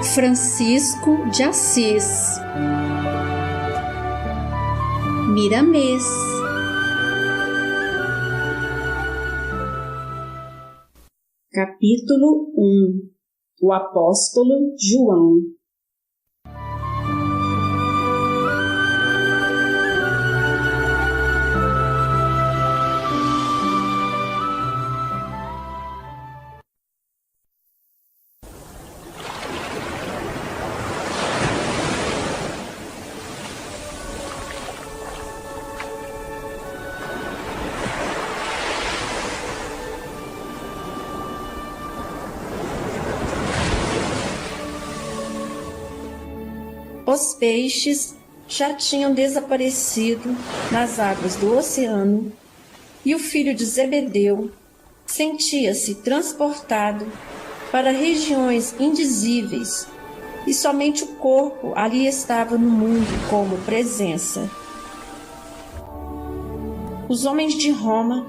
Francisco de Assis. Miramês. Capítulo 1. O Apóstolo João. Os peixes já tinham desaparecido nas águas do oceano e o filho de Zebedeu sentia-se transportado para regiões indizíveis e somente o corpo ali estava no mundo como presença. Os homens de Roma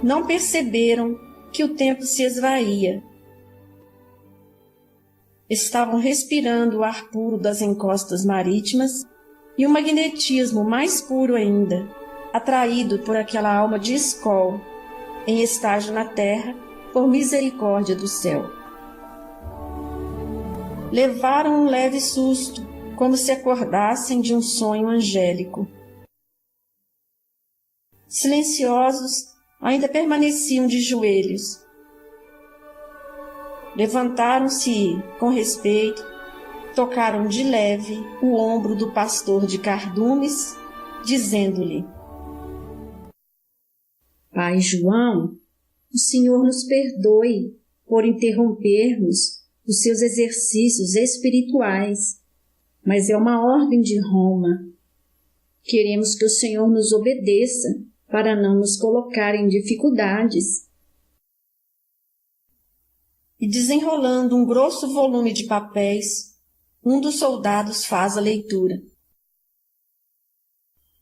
não perceberam que o tempo se esvaía. Estavam respirando o ar puro das encostas marítimas e o magnetismo mais puro ainda, atraído por aquela alma de escol, em estágio na terra, por misericórdia do céu. Levaram um leve susto, como se acordassem de um sonho angélico. Silenciosos, ainda permaneciam de joelhos. Levantaram-se e, com respeito, tocaram de leve o ombro do pastor de cardumes, dizendo-lhe: Pai João, o Senhor nos perdoe por interrompermos os seus exercícios espirituais, mas é uma ordem de Roma. Queremos que o Senhor nos obedeça para não nos colocar em dificuldades. E desenrolando um grosso volume de papéis, um dos soldados faz a leitura.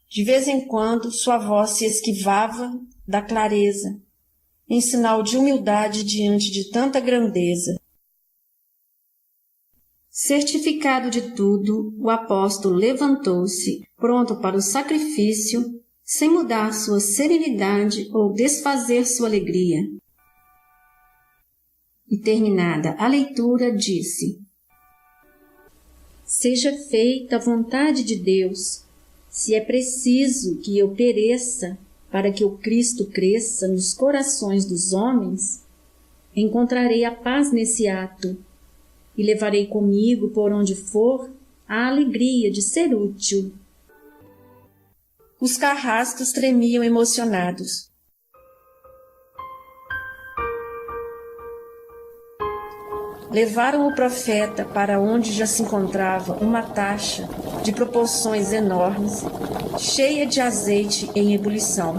De vez em quando, sua voz se esquivava da clareza, em sinal de humildade diante de tanta grandeza. Certificado de tudo, o apóstolo levantou-se, pronto para o sacrifício, sem mudar sua serenidade ou desfazer sua alegria. E terminada a leitura, disse: Seja feita a vontade de Deus. Se é preciso que eu pereça para que o Cristo cresça nos corações dos homens, encontrarei a paz nesse ato e levarei comigo, por onde for, a alegria de ser útil. Os carrascos tremiam emocionados. Levaram o profeta para onde já se encontrava uma taxa de proporções enormes, cheia de azeite em ebulição.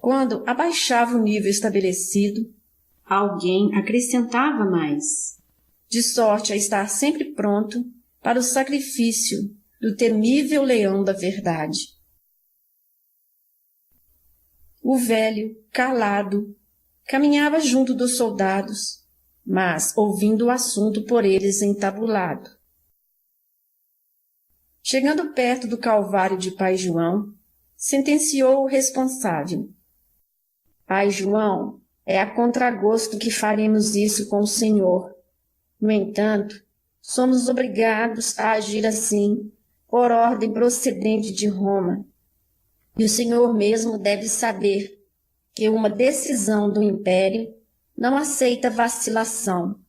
Quando abaixava o nível estabelecido, alguém acrescentava mais, de sorte a estar sempre pronto para o sacrifício do temível leão da verdade. O velho, calado, caminhava junto dos soldados, mas ouvindo o assunto por eles entabulado. Chegando perto do Calvário de Pai João, sentenciou o responsável: Pai João, é a contragosto que faremos isso com o Senhor. No entanto, somos obrigados a agir assim, por ordem procedente de Roma, e o Senhor mesmo deve saber que uma decisão do Império não aceita vacilação,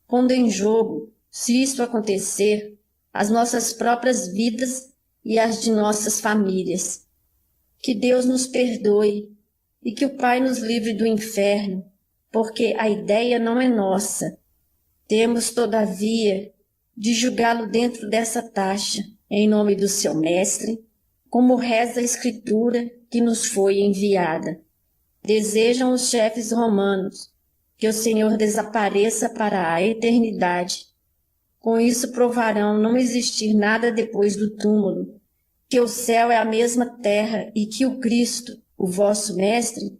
pondo em jogo, se isso acontecer, as nossas próprias vidas e as de nossas famílias. Que Deus nos perdoe e que o Pai nos livre do inferno, porque a ideia não é nossa. Temos, todavia, de julgá-lo dentro dessa taxa, em nome do seu mestre, como reza a Escritura que nos foi enviada. Desejam os chefes romanos que o Senhor desapareça para a eternidade. Com isso provarão não existir nada depois do túmulo, que o céu é a mesma terra e que o Cristo, o vosso mestre,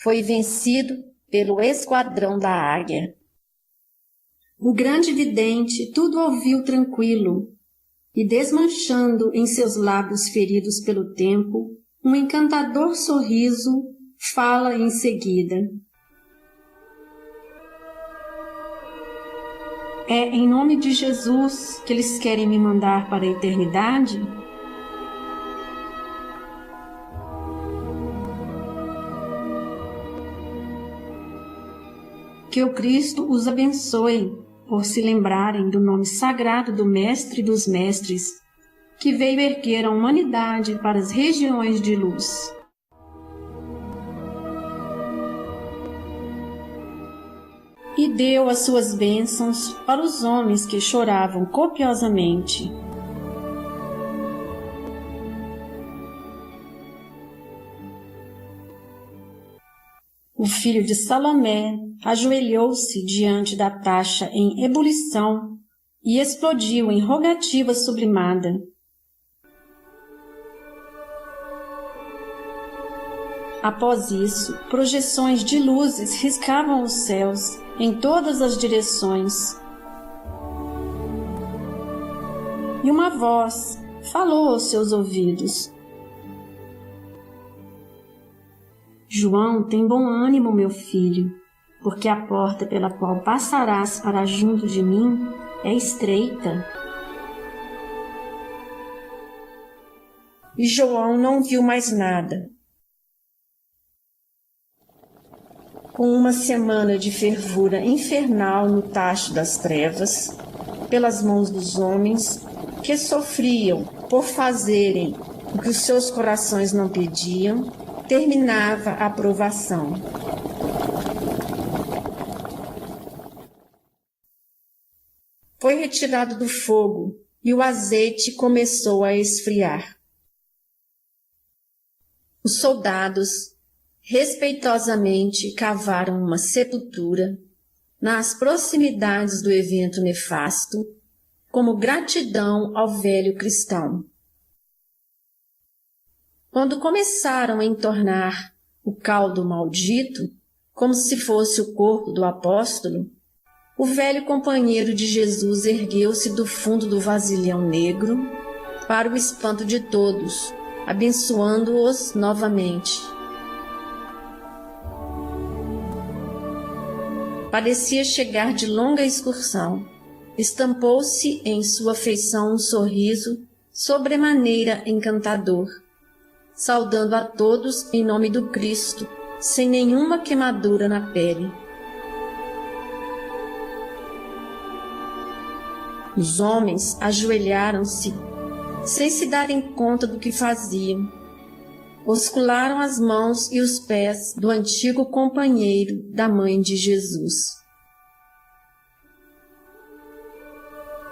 foi vencido pelo esquadrão da águia. O grande vidente tudo ouviu tranquilo, e desmanchando em seus lábios feridos pelo tempo, um encantador sorriso fala em seguida. É em nome de Jesus que eles querem me mandar para a eternidade? Que o Cristo os abençoe por se lembrarem do nome sagrado do Mestre dos Mestres, que veio erguer a humanidade para as regiões de luz. E deu as suas bênçãos para os homens que choravam copiosamente. O filho de Salomé ajoelhou-se diante da taxa em ebulição e explodiu em rogativa sublimada. Após isso, projeções de luzes riscavam os céus em todas as direções. E uma voz falou aos seus ouvidos: João, tem bom ânimo, meu filho, porque a porta pela qual passarás para junto de mim é estreita. E João não viu mais nada. Com uma semana de fervura infernal no tacho das trevas, pelas mãos dos homens que sofriam por fazerem o que os seus corações não pediam, terminava a provação. Foi retirado do fogo e o azeite começou a esfriar. Os soldados respeitosamente cavaram uma sepultura nas proximidades do evento nefasto, como gratidão ao velho cristão. Quando começaram a entornar o caldo maldito, como se fosse o corpo do apóstolo, o velho companheiro de Jesus ergueu-se do fundo do vasilhão negro, para o espanto de todos, abençoando-os novamente. Parecia chegar de longa excursão. Estampou-se em sua feição um sorriso sobremaneira encantador, saudando a todos em nome do Cristo, sem nenhuma queimadura na pele. Os homens ajoelharam-se, sem se darem conta do que faziam. Oscularam as mãos e os pés do antigo companheiro da mãe de Jesus.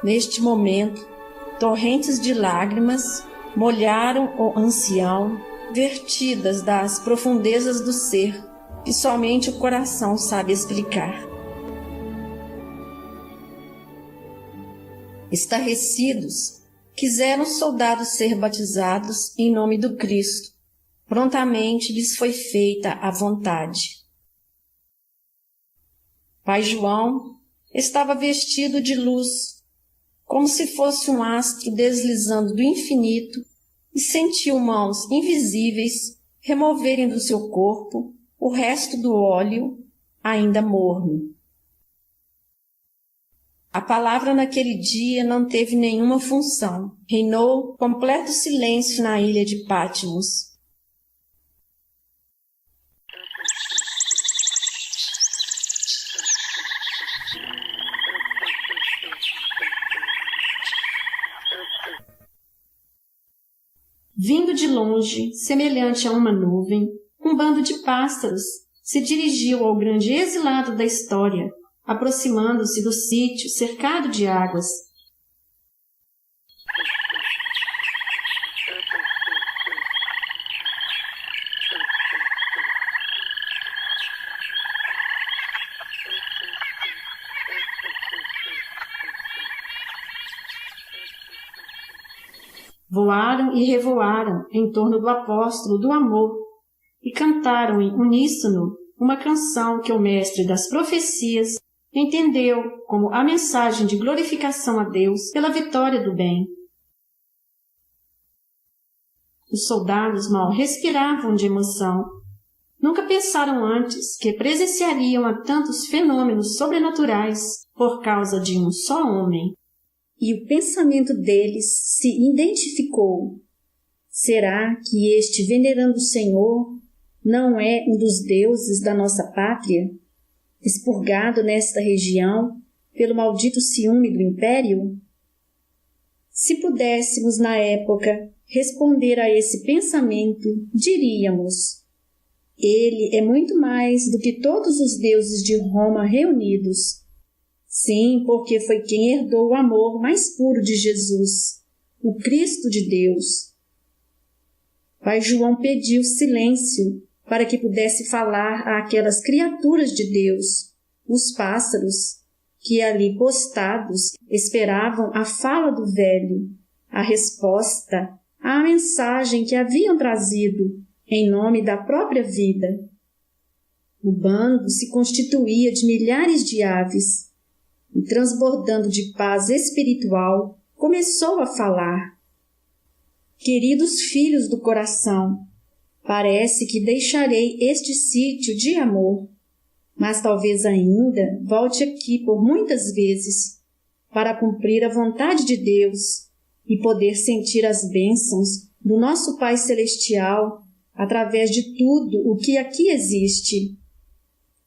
Neste momento, torrentes de lágrimas molharam o ancião, vertidas das profundezas do ser, que somente o coração sabe explicar. Estarrecidos, quiseram os soldados ser batizados em nome do Cristo. Prontamente lhes foi feita a vontade. Pai João estava vestido de luz, como se fosse um astro deslizando do infinito, e sentiu mãos invisíveis removerem do seu corpo o resto do óleo ainda morno. A palavra naquele dia não teve nenhuma função. Reinou completo silêncio na ilha de Patmos. Vindo de longe, semelhante a uma nuvem, um bando de pássaros se dirigiu ao grande exilado da história, aproximando-se do sítio cercado de águas. voaram e revoaram em torno do apóstolo do amor e cantaram em uníssono uma canção que o mestre das profecias entendeu como a mensagem de glorificação a Deus pela vitória do bem. Os soldados mal respiravam de emoção. Nunca pensaram antes que presenciariam a tantos fenômenos sobrenaturais por causa de um só homem. E o pensamento deles se identificou. Será que este venerando Senhor não é um dos deuses da nossa pátria, expurgado nesta região pelo maldito ciúme do império? Se pudéssemos, na época, responder a esse pensamento, diríamos: ele é muito mais do que todos os deuses de Roma reunidos. Sim, porque foi quem herdou o amor mais puro de Jesus, o Cristo de Deus. Pai João pediu silêncio para que pudesse falar àquelas criaturas de Deus, os pássaros, que ali postados esperavam a fala do velho, a resposta à mensagem que haviam trazido em nome da própria vida. O bando se constituía de milhares de aves e, transbordando de paz espiritual, começou a falar. Queridos filhos do coração, parece que deixarei este sítio de amor, mas talvez ainda volte aqui por muitas vezes para cumprir a vontade de Deus e poder sentir as bênçãos do nosso Pai Celestial através de tudo o que aqui existe.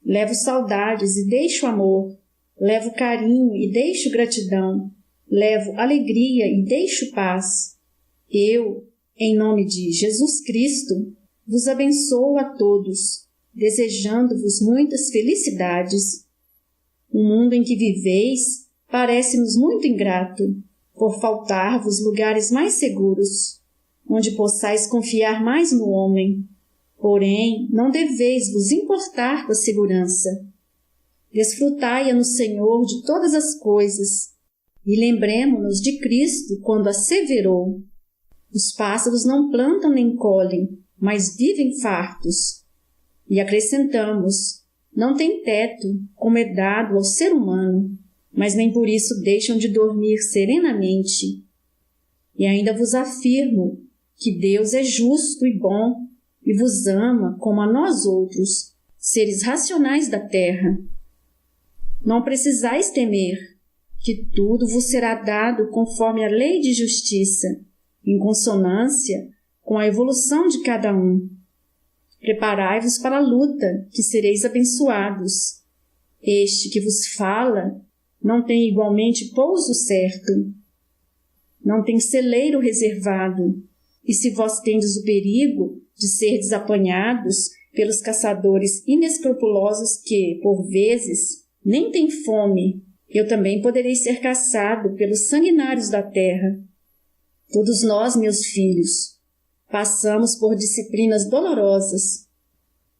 Levo saudades e deixo amor, levo carinho e deixo gratidão, levo alegria e deixo paz. Eu, em nome de Jesus Cristo, vos abençoo a todos, desejando-vos muitas felicidades. O mundo em que viveis parece-nos muito ingrato, por faltar-vos lugares mais seguros, onde possais confiar mais no homem. Porém, não deveis vos importar com a segurança. Desfrutai-a no Senhor de todas as coisas, e lembremo-nos de Cristo quando asseverou: os pássaros não plantam nem colhem, mas vivem fartos. E acrescentamos: não têm teto, como é dado ao ser humano, mas nem por isso deixam de dormir serenamente. E ainda vos afirmo que Deus é justo e bom, e vos ama como a nós outros, seres racionais da terra. Não precisais temer, que tudo vos será dado conforme a lei de justiça, em consonância com a evolução de cada um. Preparai-vos para a luta, que sereis abençoados. Este que vos fala não tem igualmente pouso certo, não tem celeiro reservado, e se vós tendes o perigo de serdes apanhados pelos caçadores inescrupulosos que, por vezes, nem têm fome, eu também poderei ser caçado pelos sanguinários da terra. Todos nós, meus filhos, passamos por disciplinas dolorosas.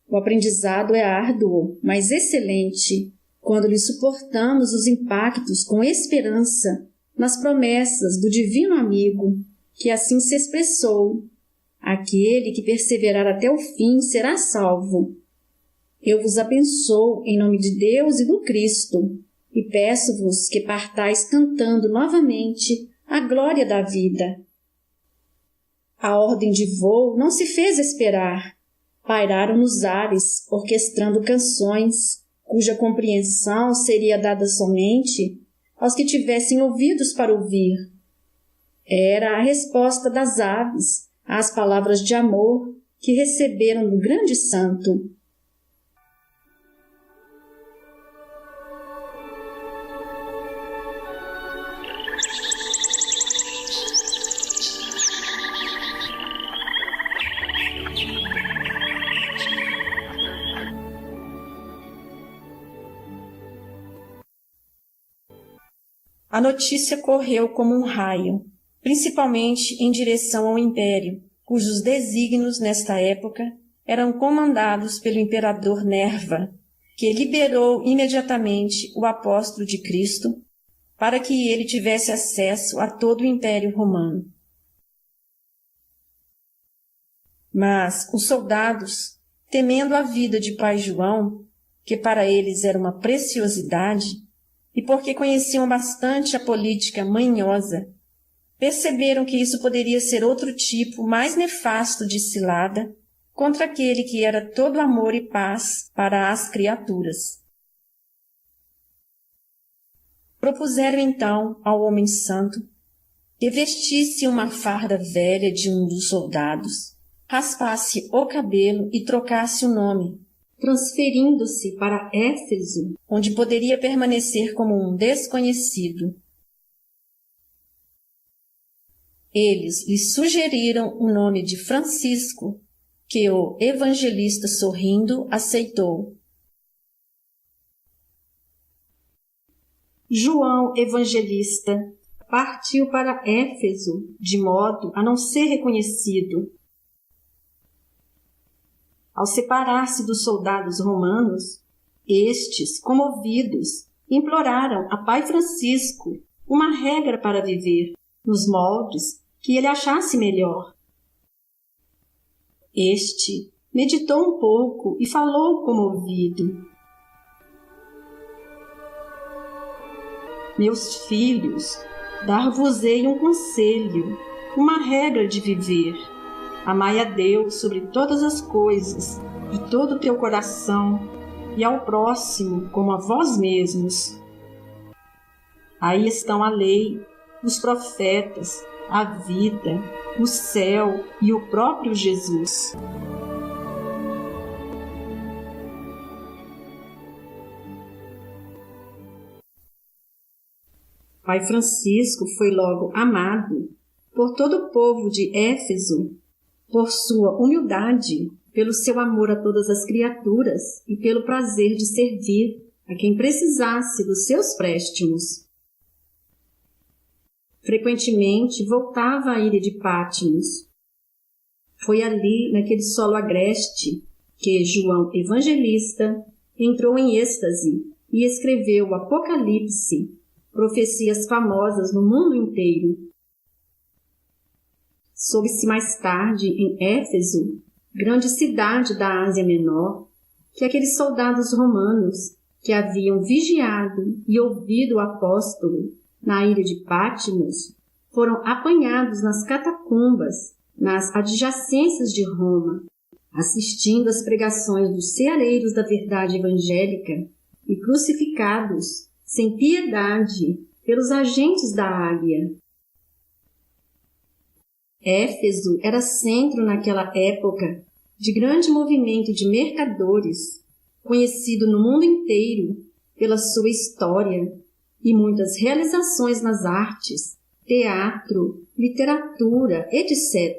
O aprendizado é árduo, mas excelente, quando lhe suportamos os impactos com esperança nas promessas do divino amigo, que assim se expressou: aquele que perseverar até o fim será salvo. Eu vos abençoo em nome de Deus e do Cristo, e peço-vos que partais cantando novamente a glória da vida. A ordem de voo não se fez esperar. Pairaram nos ares, orquestrando canções, cuja compreensão seria dada somente aos que tivessem ouvidos para ouvir. Era a resposta das aves às palavras de amor que receberam do grande santo. A notícia correu como um raio, principalmente em direção ao império, cujos desígnios nesta época eram comandados pelo imperador Nerva, que liberou imediatamente o apóstolo de Cristo para que ele tivesse acesso a todo o império romano. Mas os soldados, temendo a vida de pai João, que para eles era uma preciosidade, e porque conheciam bastante a política manhosa, perceberam que isso poderia ser outro tipo mais nefasto de cilada contra aquele que era todo amor e paz para as criaturas. Propuseram então ao homem santo que vestisse uma farda velha de um dos soldados, raspasse o cabelo e trocasse o nome, transferindo-se para Éfeso, onde poderia permanecer como um desconhecido. Eles lhe sugeriram o nome de Francisco, que o evangelista, sorrindo, aceitou. João Evangelista partiu para Éfeso, de modo a não ser reconhecido. Ao separar-se dos soldados romanos, estes, comovidos, imploraram a pai Francisco uma regra para viver, nos moldes que ele achasse melhor. Este meditou um pouco e falou comovido: Meus filhos, dar-vos-ei um conselho, uma regra de viver. Amai a Deus sobre todas as coisas, de todo o teu coração, e ao próximo como a vós mesmos. Aí estão a lei, os profetas, a vida, o céu e o próprio Jesus. Pai Francisco foi logo amado por todo o povo de Éfeso, por sua humildade, pelo seu amor a todas as criaturas e pelo prazer de servir a quem precisasse dos seus préstimos. Frequentemente voltava à ilha de Patmos. Foi ali, naquele solo agreste, que João Evangelista entrou em êxtase e escreveu o Apocalipse, profecias famosas no mundo inteiro. Soube-se mais tarde, em Éfeso, grande cidade da Ásia Menor, que aqueles soldados romanos que haviam vigiado e ouvido o apóstolo na ilha de Patmos foram apanhados nas catacumbas, nas adjacências de Roma, assistindo às pregações dos ceareiros da verdade evangélica e crucificados sem piedade pelos agentes da águia. Éfeso era centro naquela época de grande movimento de mercadores, conhecido no mundo inteiro pela sua história e muitas realizações nas artes, teatro, literatura, etc.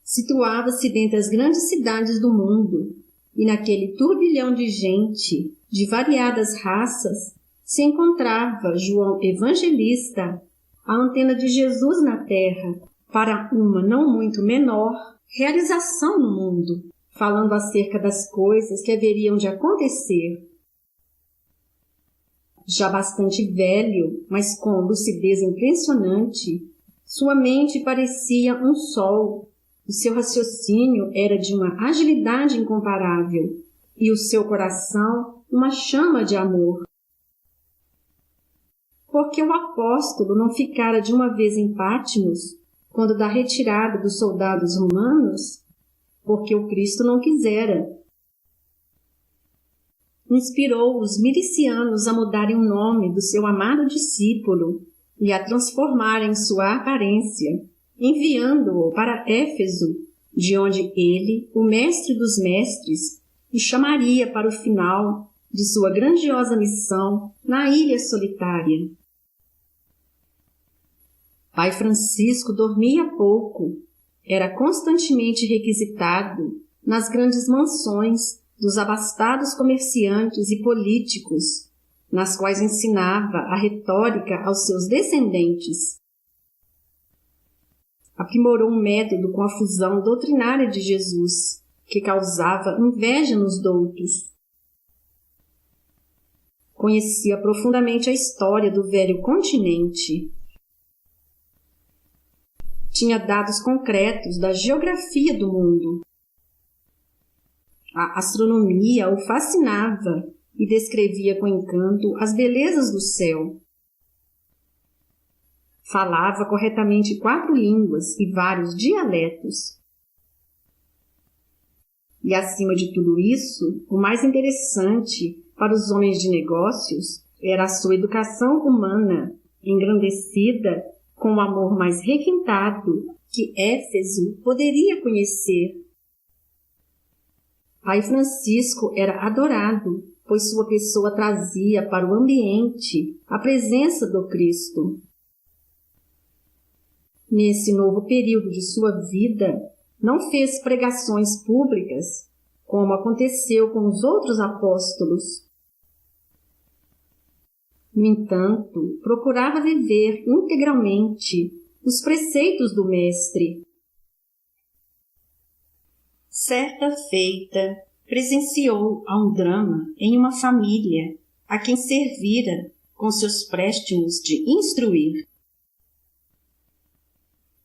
Situava-se dentre as grandes cidades do mundo, e naquele turbilhão de gente, de variadas raças, se encontrava João Evangelista, a antena de Jesus na terra, para uma não muito menor realização no mundo, falando acerca das coisas que haveriam de acontecer. Já bastante velho, mas com lucidez impressionante, sua mente parecia um sol, o seu raciocínio era de uma agilidade incomparável e o seu coração uma chama de amor. Porque o apóstolo não ficara de uma vez em Patmos, quando da retirada dos soldados romanos? Porque o Cristo não quisera. Inspirou os milicianos a mudarem o nome do seu amado discípulo e a transformarem sua aparência, enviando-o para Éfeso, de onde ele, o mestre dos mestres, o chamaria para o final de sua grandiosa missão na ilha solitária. Pai Francisco dormia pouco, era constantemente requisitado nas grandes mansões dos abastados comerciantes e políticos, nas quais ensinava a retórica aos seus descendentes. Aprimorou um método com a fusão doutrinária de Jesus, que causava inveja nos doutos. Conhecia profundamente a história do velho continente. tinha dados concretos da geografia do mundo. A astronomia o fascinava e descrevia com encanto as belezas do céu. Falava corretamente 4 línguas e vários dialetos. E, acima de tudo isso, o mais interessante para os homens de negócios era a sua educação humana, engrandecida com o amor mais requintado que Éfeso poderia conhecer. Pai Francisco era adorado, pois sua pessoa trazia para o ambiente a presença do Cristo. Nesse novo período de sua vida, não fez pregações públicas, como aconteceu com os outros apóstolos. No entanto, procurava viver integralmente os preceitos do Mestre. Certa feita, presenciou a um drama em uma família a quem servira com seus préstimos de instruir.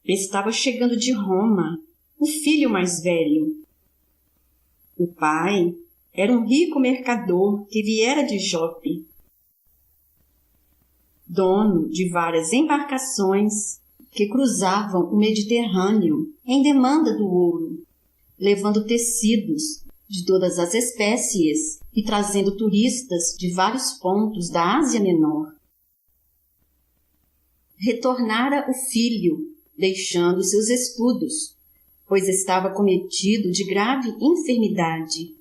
Estava chegando de Roma o filho mais velho. O pai era um rico mercador que viera de Jope, dono de várias embarcações que cruzavam o Mediterrâneo em demanda do ouro, levando tecidos de todas as espécies e trazendo turistas de vários pontos da Ásia Menor. Retornara o filho, deixando seus estudos, pois estava cometido de grave enfermidade.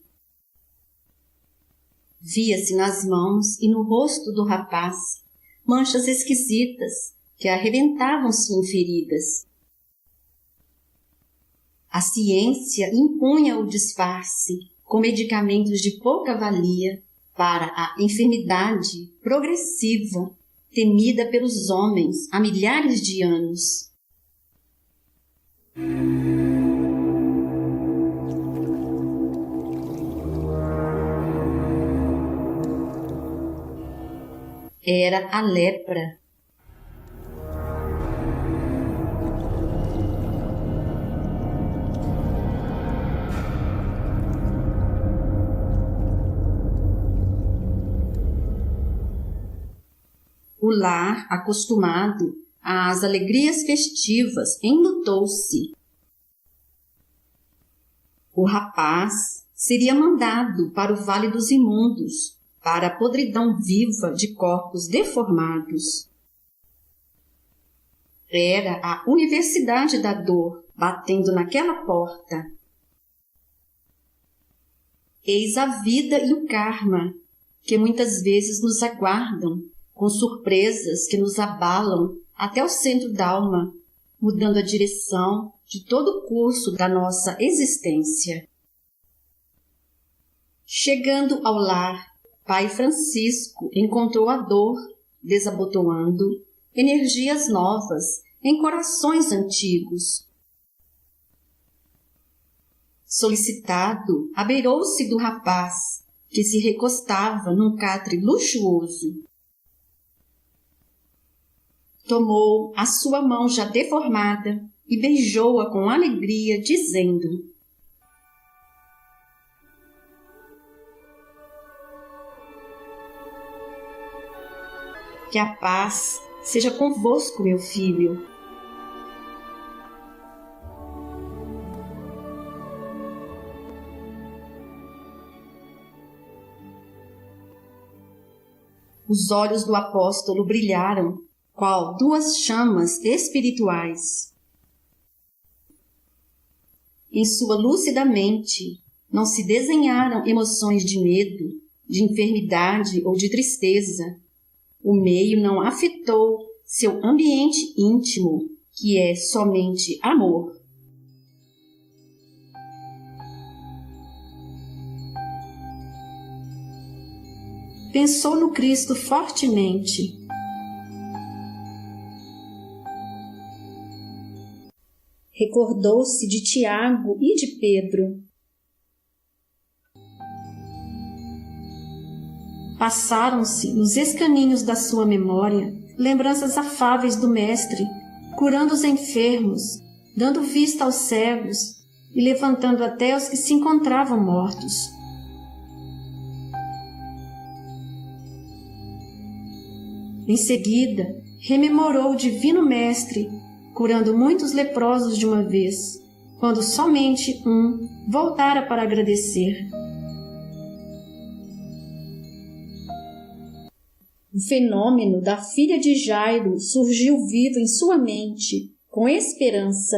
Via-se nas mãos e no rosto do rapaz manchas esquisitas que arrebentavam-se em feridas. A ciência impunha o disfarce com medicamentos de pouca valia para a enfermidade progressiva temida pelos homens há milhares de anos. Era a lepra. O lar, acostumado às alegrias festivas, enlutou-se. O rapaz seria mandado para o Vale dos Imundos, para a podridão viva de corpos deformados. Era a Universidade da Dor batendo naquela porta. Eis a vida e o karma, que muitas vezes nos aguardam, com surpresas que nos abalam até o centro da alma, mudando a direção de todo o curso da nossa existência. Chegando ao lar, Pai Francisco encontrou a dor desabotoando energias novas em corações antigos. Solicitado, abeirou-se do rapaz, que se recostava num catre luxuoso. Tomou a sua mão já deformada e beijou-a com alegria, dizendo: que a paz seja convosco, meu filho. Os olhos do apóstolo brilharam, qual 2 chamas espirituais. Em sua lúcida mente não se desenharam emoções de medo, de enfermidade ou de tristeza. O meio não afetou seu ambiente íntimo, que é somente amor. Pensou no Cristo fortemente. Recordou-se de Tiago e de Pedro. Passaram-se nos escaninhos da sua memória lembranças afáveis do Mestre, curando os enfermos, dando vista aos cegos e levantando até os que se encontravam mortos. Em seguida, rememorou o Divino Mestre, curando muitos leprosos de uma vez, quando somente um voltara para agradecer. O fenômeno da filha de Jairo surgiu vivo em sua mente, com esperança,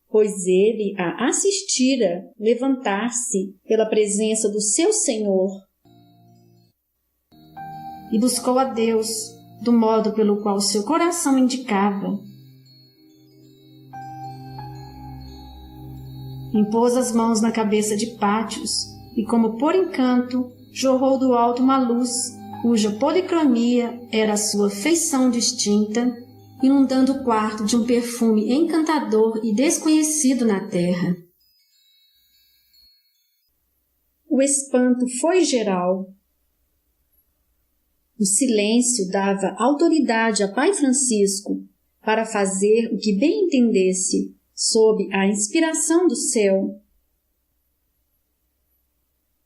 pois ele a assistira levantar-se pela presença do seu Senhor. E buscou a Deus, do modo pelo qual seu coração indicava. Impôs as mãos na cabeça de Pátios, e como por encanto, jorrou do alto uma luz, cuja policromia era a sua feição distinta, inundando o quarto de um perfume encantador e desconhecido na terra. O espanto foi geral. O silêncio dava autoridade a Pai Francisco para fazer o que bem entendesse, sob a inspiração do céu.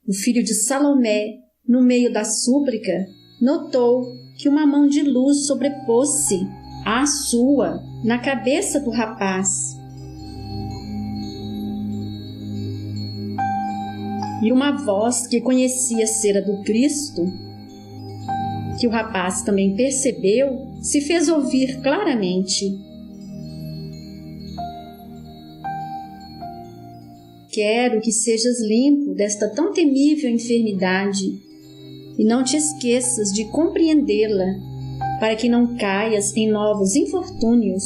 O filho de Salomé, no meio da súplica, notou que uma mão de luz sobrepôs-se à sua na cabeça do rapaz. E uma voz que conhecia ser a do Cristo, que o rapaz também percebeu, se fez ouvir claramente. Quero que sejas limpo desta tão temível enfermidade e não te esqueças de compreendê-la, para que não caias em novos infortúnios.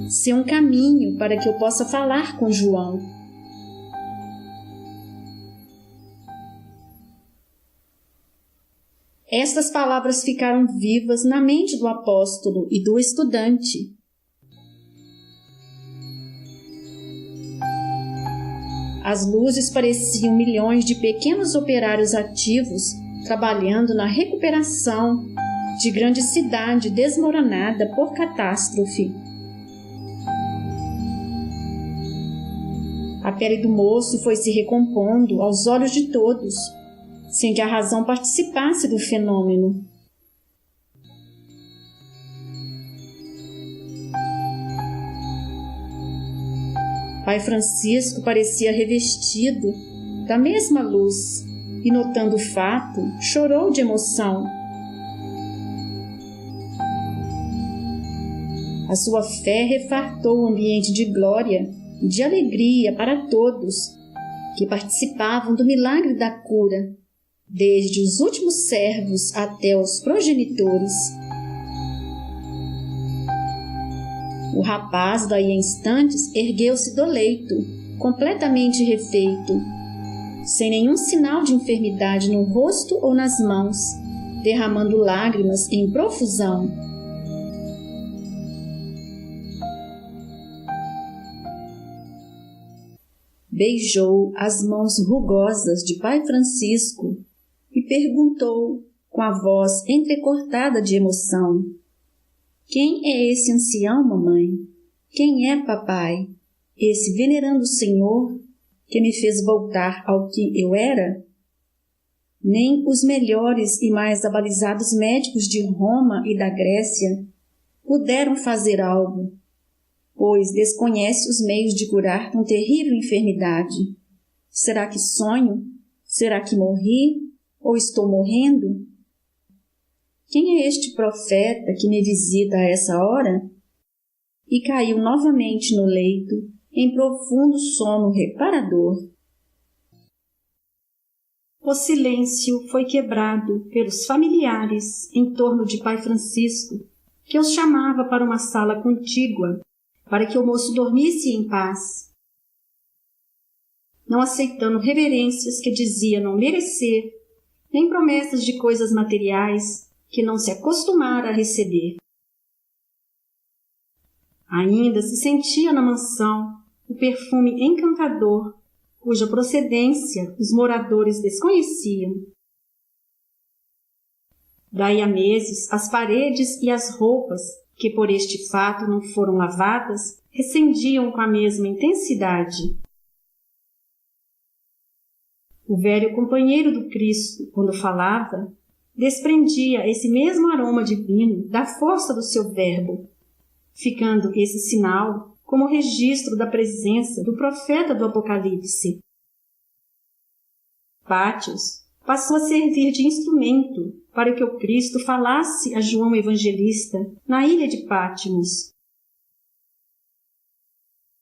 Sê um caminho para que eu possa falar com João. Estas palavras ficaram vivas na mente do apóstolo e do estudante. As luzes pareciam milhões de pequenos operários ativos trabalhando na recuperação de grande cidade desmoronada por catástrofe. A pele do moço foi se recompondo aos olhos de todos, sem que a razão participasse do fenômeno. Pai Francisco parecia revestido da mesma luz e, notando o fato, chorou de emoção. A sua fé refartou o ambiente de glória e de alegria para todos que participavam do milagre da cura, desde os últimos servos até os progenitores. O rapaz, daí a instantes, ergueu-se do leito, completamente refeito, sem nenhum sinal de enfermidade no rosto ou nas mãos, derramando lágrimas em profusão. Beijou as mãos rugosas de Pai Francisco e perguntou, com a voz entrecortada de emoção: quem é esse ancião, mamãe? Quem é, papai? Esse venerando Senhor que me fez voltar ao que eu era? Nem os melhores e mais abalizados médicos de Roma e da Grécia puderam fazer algo, pois desconhece os meios de curar tão terrível enfermidade. Será que sonho? Será que morri? Ou estou morrendo? Quem é este profeta que me visita a essa hora? E caiu novamente no leito, em profundo sono reparador. O silêncio foi quebrado pelos familiares em torno de Pai Francisco, que os chamava para uma sala contígua, para que o moço dormisse em paz. Não aceitando reverências que dizia não merecer, nem promessas de coisas materiais que não se acostumara a receber. Ainda se sentia na mansão o perfume encantador, cuja procedência os moradores desconheciam. Daí a meses, as paredes e as roupas que por este fato não foram lavadas, recendiam com a mesma intensidade. O velho companheiro do Cristo, quando falava, desprendia esse mesmo aroma divino da força do seu verbo, ficando esse sinal como registro da presença do profeta do Apocalipse. Pátios passou a servir de instrumento para que o Cristo falasse a João Evangelista na ilha de Patmos.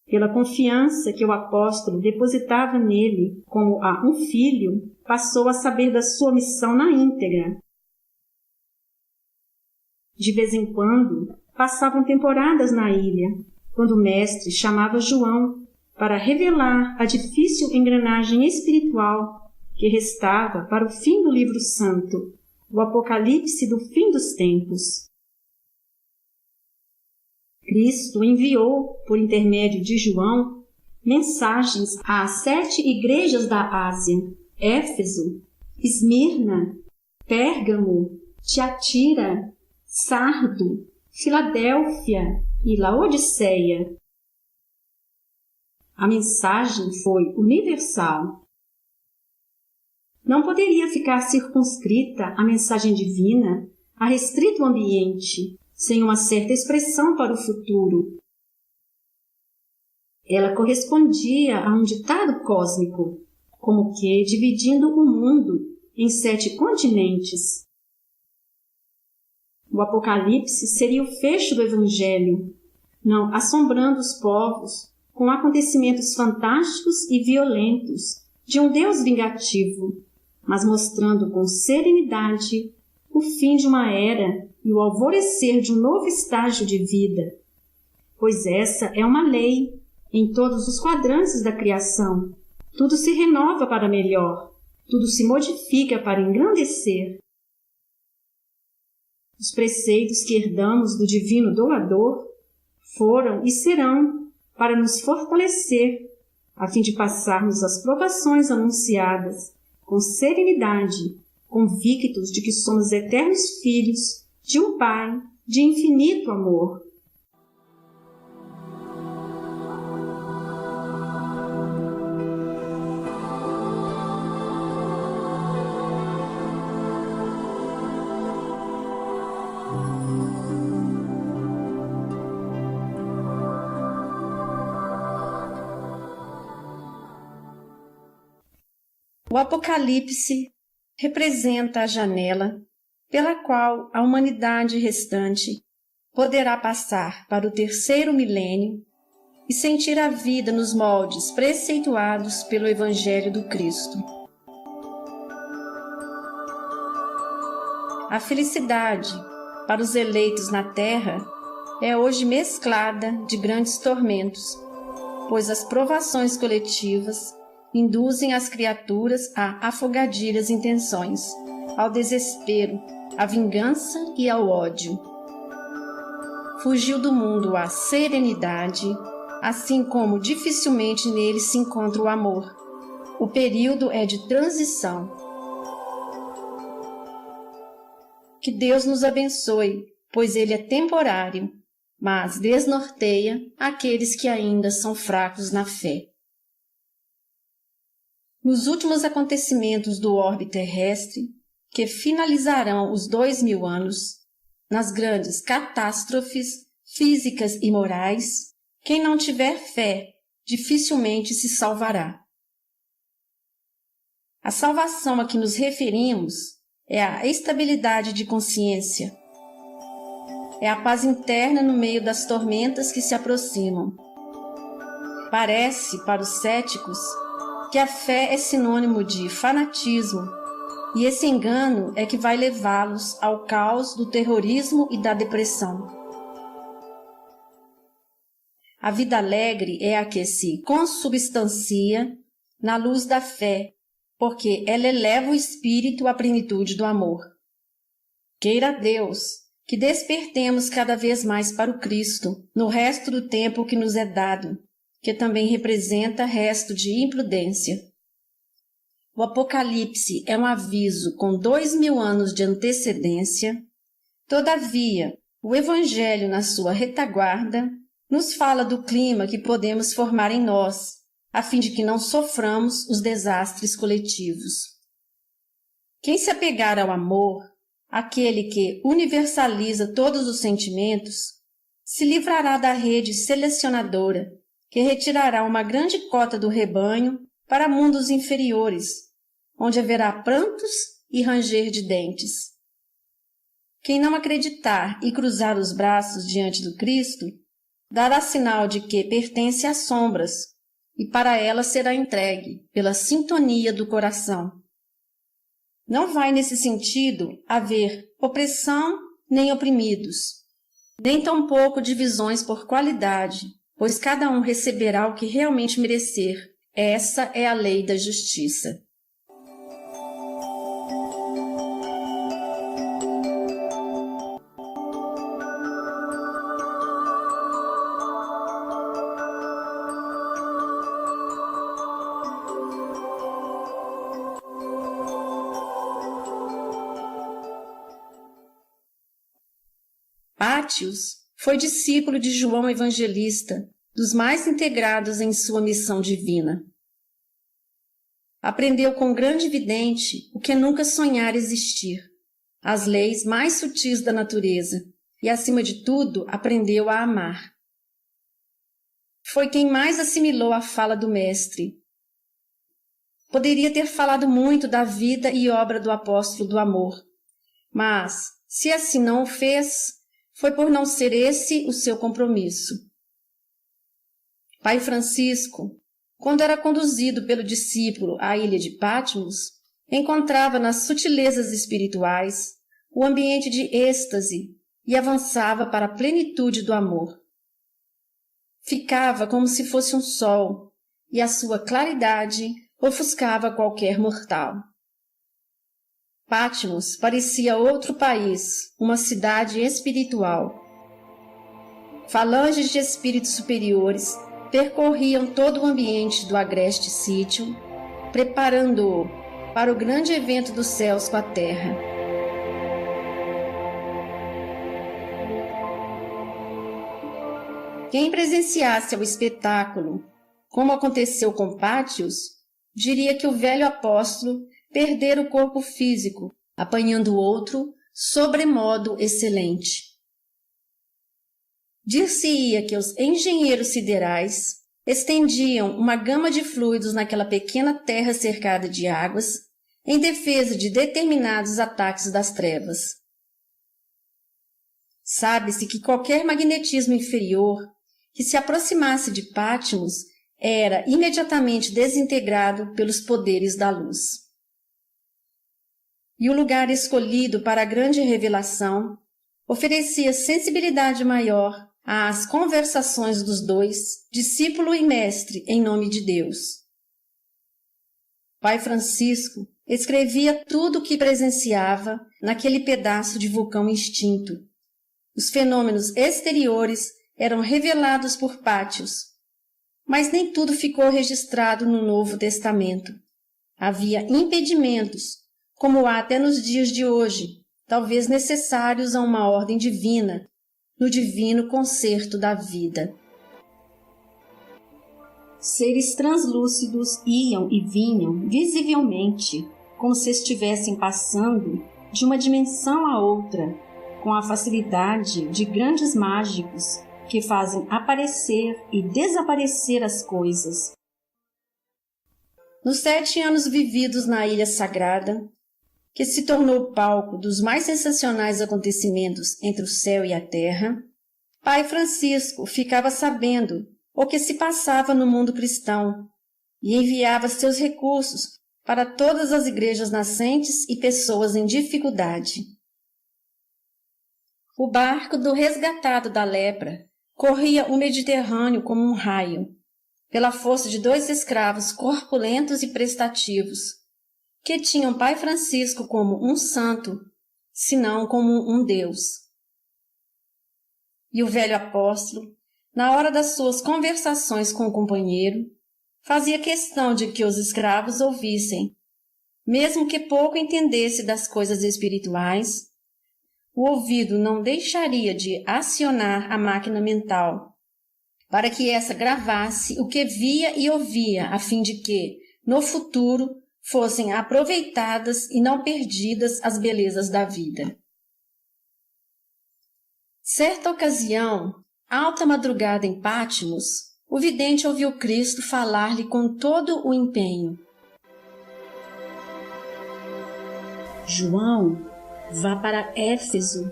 Pela confiança que o apóstolo depositava nele como a um filho, passou a saber da sua missão na íntegra. De vez em quando, passavam temporadas na ilha, quando o mestre chamava João para revelar a difícil engrenagem espiritual que restava para o fim do livro santo, o Apocalipse do fim dos tempos. Cristo enviou, por intermédio de João, mensagens às 7 igrejas da Ásia: Éfeso, Esmirna, Pérgamo, Tiatira, Sardo, Filadélfia e Laodiceia. A mensagem foi universal. Não poderia ficar circunscrita a mensagem divina a restrito ambiente, sem uma certa expressão para o futuro. Ela correspondia a um ditado cósmico, como que dividindo o mundo em 7 continentes. O Apocalipse seria o fecho do Evangelho, não assombrando os povos com acontecimentos fantásticos e violentos de um Deus vingativo, mas mostrando com serenidade o fim de uma era e o alvorecer de um novo estágio de vida, pois essa é uma lei em todos os quadrantes da criação. Tudo se renova para melhor, tudo se modifica para engrandecer. Os preceitos que herdamos do divino doador foram e serão para nos fortalecer, a fim de passarmos as provações anunciadas com serenidade, convictos de que somos eternos filhos de um Pai de infinito amor. O Apocalipse representa a janela pela qual a humanidade restante poderá passar para o 3º milênio e sentir a vida nos moldes preceituados pelo Evangelho do Cristo. A felicidade para os eleitos na terra é hoje mesclada de grandes tormentos, pois as provações coletivas induzem as criaturas a afogadilhas intenções, ao desespero, à vingança e ao ódio. Fugiu do mundo a serenidade, assim como dificilmente nele se encontra o amor. O período é de transição. Que Deus nos abençoe, pois ele é temporário, mas desnorteia aqueles que ainda são fracos na fé. Nos últimos acontecimentos do orbe terrestre, que finalizarão os 2000 anos, nas grandes catástrofes físicas e morais, quem não tiver fé dificilmente se salvará. A salvação a que nos referimos é a estabilidade de consciência, é a paz interna no meio das tormentas que se aproximam. Parece, para os céticos, que a fé é sinônimo de fanatismo, e esse engano é que vai levá-los ao caos do terrorismo e da depressão. A vida alegre é a que se consubstancia na luz da fé, porque ela eleva o espírito à plenitude do amor. Queira Deus que despertemos cada vez mais para o Cristo no resto do tempo que nos é dado, que também representa resto de imprudência. O Apocalipse é um aviso com 2000 anos de antecedência. Todavia, O Evangelho, na sua retaguarda, nos fala do clima que podemos formar em nós, a fim de que não soframos os desastres coletivos. Quem se apegar ao amor, aquele que universaliza todos os sentimentos, se livrará da rede selecionadora, que retirará uma grande cota do rebanho para mundos inferiores, onde haverá prantos e ranger de dentes. Quem não acreditar e cruzar os braços diante do Cristo, dará sinal de que pertence às sombras, e para elas será entregue pela sintonia do coração. Não vai nesse sentido haver opressão nem oprimidos, nem tampouco divisões por qualidade, pois cada um receberá o que realmente merecer. Essa é a lei da justiça. Pátios foi discípulo de João Evangelista, dos mais integrados em sua missão divina. Aprendeu com grande vidente o que nunca sonhara existir, as leis mais sutis da natureza, e, acima de tudo, aprendeu a amar. Foi quem mais assimilou a fala do Mestre. Poderia ter falado muito da vida e obra do apóstolo do amor, mas, se assim não o fez, foi por não ser esse o seu compromisso. Pai Francisco, quando era conduzido pelo discípulo à ilha de Patmos, encontrava nas sutilezas espirituais o ambiente de êxtase e avançava para a plenitude do amor. Ficava como se fosse um sol, e a sua claridade ofuscava qualquer mortal. Patmos parecia outro país, uma cidade espiritual. Falanges de espíritos superiores percorriam todo o ambiente do agreste sítio, preparando-o para o grande evento dos céus com a terra. Quem presenciasse o espetáculo, como aconteceu com Pátios, diria que o velho apóstolo perdera o corpo físico, apanhando outro sobremodo excelente. Dir-se-ia que os engenheiros siderais estendiam uma gama de fluidos naquela pequena terra cercada de águas, em defesa de determinados ataques das trevas. Sabe-se que qualquer magnetismo inferior que se aproximasse de Patmos era imediatamente desintegrado pelos poderes da luz. E o lugar escolhido para a grande revelação oferecia sensibilidade maior às conversações dos dois, discípulo e mestre, em nome de Deus. Pai Francisco escrevia tudo o que presenciava naquele pedaço de vulcão extinto. Os fenômenos exteriores eram revelados por Pátios, mas nem tudo ficou registrado no Novo Testamento. Havia impedimentos, como há até nos dias de hoje, talvez necessários a uma ordem divina, no divino concerto da vida. Seres translúcidos iam e vinham visivelmente, como se estivessem passando de uma dimensão a outra, com a facilidade de grandes mágicos que fazem aparecer e desaparecer as coisas. Nos 7 anos vividos na Ilha Sagrada, que se tornou palco dos mais sensacionais acontecimentos entre o céu e a terra, Pai Francisco ficava sabendo o que se passava no mundo cristão e enviava seus recursos para todas as igrejas nascentes e pessoas em dificuldade. O barco do resgatado da lepra corria o Mediterrâneo como um raio, pela força de 2 escravos corpulentos e prestativos, que tinham Pai Francisco como um santo, senão como um Deus. E o velho apóstolo, na hora das suas conversações com o companheiro, fazia questão de que os escravos ouvissem, mesmo que pouco entendesse das coisas espirituais, o ouvido não deixaria de acionar a máquina mental, para que essa gravasse o que via e ouvia, a fim de que, no futuro, fossem aproveitadas e não perdidas as belezas da vida. Certa ocasião, alta madrugada em Patmos, o vidente ouviu Cristo falar-lhe com todo o empenho. João, vá para Éfeso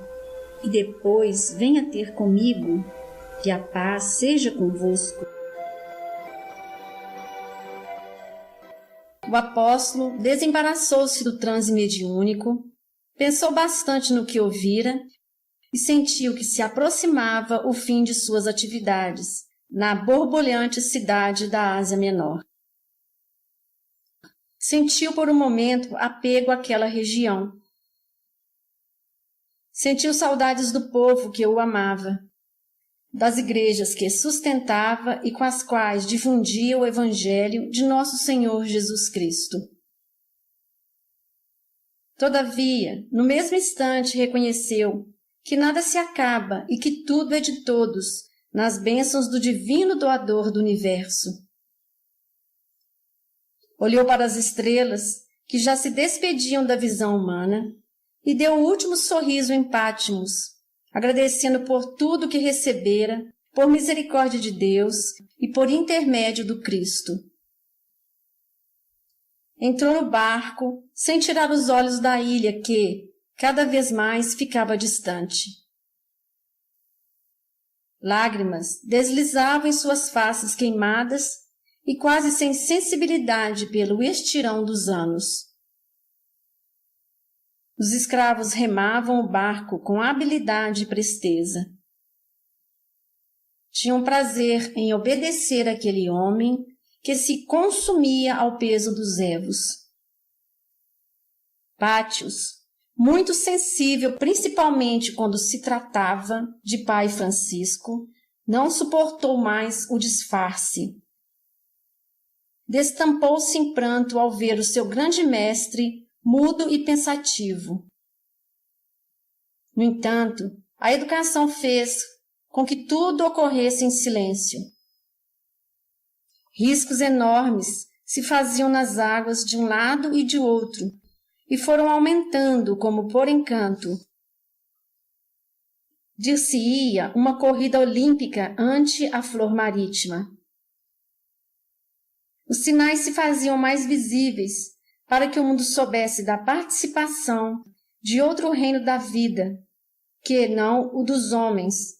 e depois venha ter comigo, que a paz seja convosco. O apóstolo desembaraçou-se do transe mediúnico, pensou bastante no que ouvira e sentiu que se aproximava o fim de suas atividades na borbulhante cidade da Ásia Menor. Sentiu por um momento apego àquela região. Sentiu saudades do povo que o amava, das igrejas que sustentava e com as quais difundia o Evangelho de nosso Senhor Jesus Cristo. Todavia, no mesmo instante reconheceu que nada se acaba e que tudo é de todos, nas bênçãos do divino doador do universo. Olhou para as estrelas, que já se despediam da visão humana, e deu o último sorriso em Patmos, agradecendo por tudo que recebera, por misericórdia de Deus e por intermédio do Cristo. Entrou no barco, sem tirar os olhos da ilha que, cada vez mais, ficava distante. Lágrimas deslizavam em suas faces queimadas e quase sem sensibilidade pelo estirão dos anos. Os escravos remavam o barco com habilidade e presteza. Tinham prazer em obedecer àquele homem que se consumia ao peso dos evos. Pátios, muito sensível principalmente quando se tratava de pai Francisco, não suportou mais o disfarce. Destampou-se em pranto ao ver o seu grande mestre mudo e pensativo. No entanto, a educação fez com que tudo ocorresse em silêncio. Riscos enormes se faziam nas águas de um lado e de outro, e foram aumentando como por encanto. Dir-se-ia uma corrida olímpica ante a flor marítima. Os sinais se faziam mais visíveis para que o mundo soubesse da participação de outro reino da vida, que não o dos homens,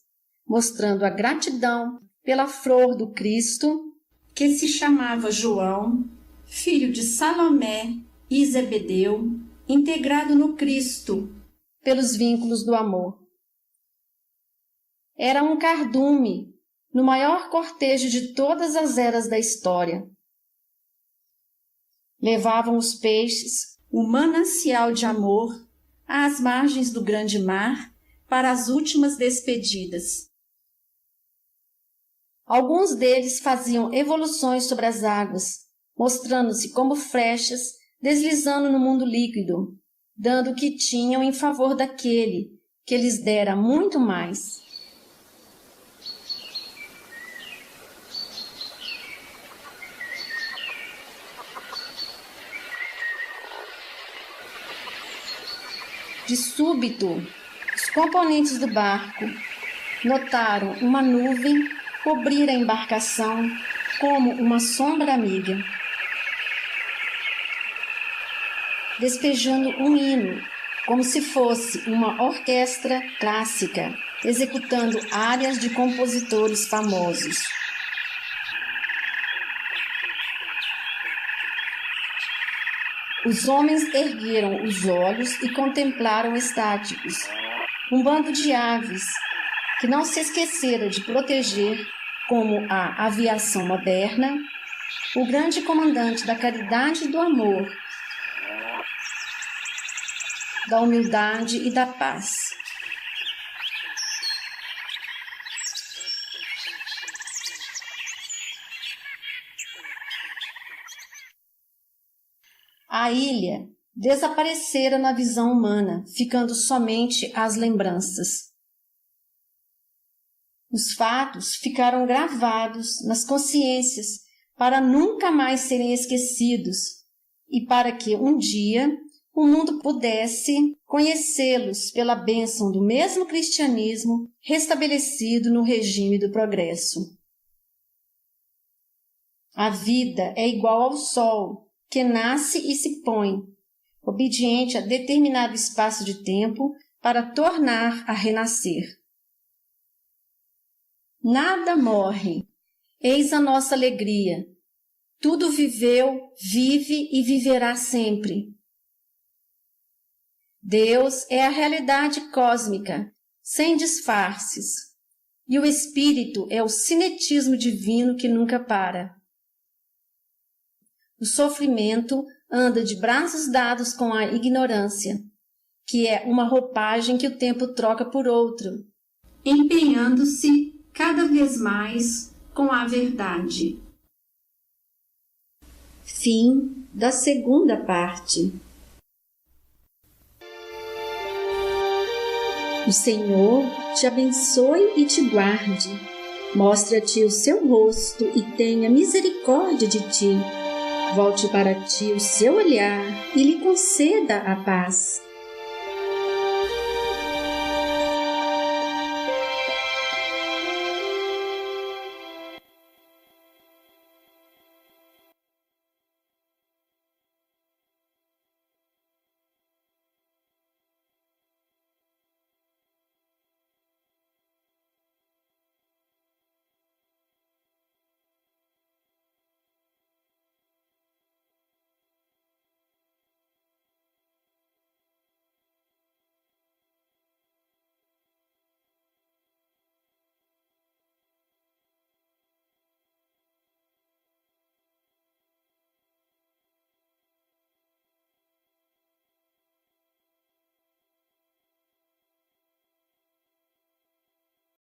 mostrando a gratidão pela flor do Cristo, que se chamava João, filho de Salomé e Zebedeu, integrado no Cristo pelos vínculos do amor. Era um cardume no maior cortejo de todas as eras da história. Levavam os peixes, o manancial de amor, às margens do grande mar para as últimas despedidas. Alguns deles faziam evoluções sobre as águas, mostrando-se como flechas deslizando no mundo líquido, dando o que tinham em favor daquele que lhes dera muito mais. De súbito, os componentes do barco notaram uma nuvem cobrir a embarcação como uma sombra amiga, despejando um hino, como se fosse uma orquestra clássica, executando áreas de compositores famosos. Os homens ergueram os olhos e contemplaram estáticos um bando de aves que não se esquecera de proteger, como a aviação moderna, o grande comandante da caridade e do amor, da humildade e da paz. A ilha desapareceram na visão humana, ficando somente as lembranças. Os fatos ficaram gravados nas consciências para nunca mais serem esquecidos e para que um dia o mundo pudesse conhecê-los pela bênção do mesmo cristianismo restabelecido no regime do progresso. A vida é igual ao sol, que nasce e se põe, obediente a determinado espaço de tempo para tornar a renascer. Nada morre, eis a nossa alegria. Tudo viveu, vive e viverá sempre. Deus é a realidade cósmica, sem disfarces, e o Espírito é o cinetismo divino que nunca para. O sofrimento anda de braços dados com a ignorância, que é uma roupagem que o tempo troca por outro, empenhando-se cada vez mais com a verdade. Fim da segunda parte. O Senhor te abençoe e te guarde, mostre-te o seu rosto e tenha misericórdia de ti, volte para ti o seu olhar e lhe conceda a paz.